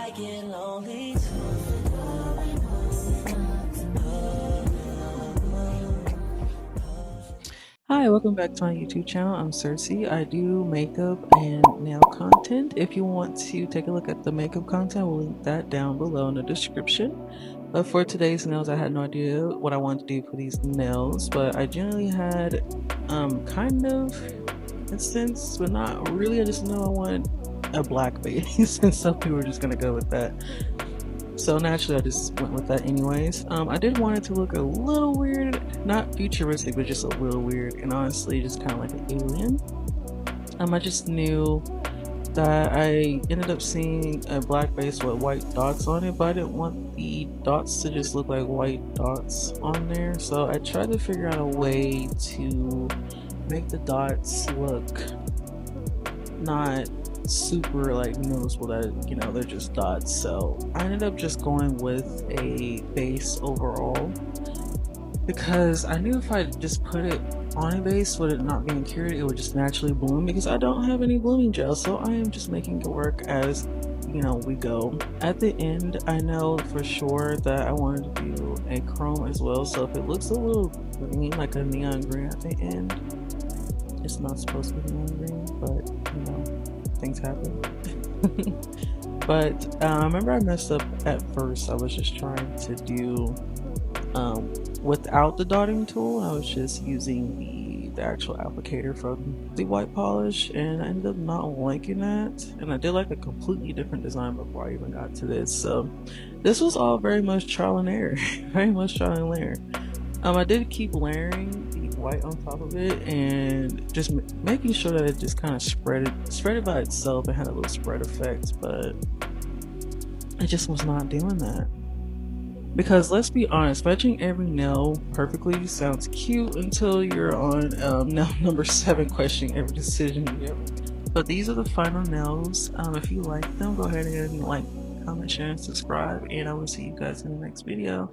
I get lonely too. Hi, welcome back to my YouTube channel. I'm Cersei. I do makeup and nail content. If you want to take a look at the makeup content, we'll link that down below in the description. But for today's nails, I had no idea what I wanted to do for these nails, but I generally had kind of a sense, but not really. I just know I want a black base, and some people were just gonna go with that. So naturally, I just went with that anyways. I did want it to look a little weird, not futuristic, but just a little weird, and honestly, just kind of like an alien. I just knew that I ended up seeing a black base with white dots on it, but I didn't want the dots to just look like white dots on there. So I tried to figure out a way to make the dots look not super like noticeable, that they're just dots. So I ended up just going with a base overall because I knew if I just put it on a base with it not being cured, it would just naturally bloom, because I don't have any blooming gel. So I am just making it work as we go. At the end, I know for sure that I wanted to do a chrome as well, so if it looks a little green, like a neon green at the end, it's not supposed to be neon green, but things happen. But I remember I messed up at first. I was just trying to do without the dotting tool. I was just using the actual applicator from the white polish, and I ended up not liking that, and I did like a completely different design before I even got to this. So this was all very much trial and error. Very much trial and error. I did keep layering the white on top of it and just making sure that it just kind of spread it by itself and had a little spread effect, but I just was not doing that. Because let's be honest, matching every nail perfectly sounds cute until you're on nail number 7 questioning every decision you ever made. But these are the final nails. If you like them, go ahead and like, comment, share, and subscribe, and I will see you guys in the next video.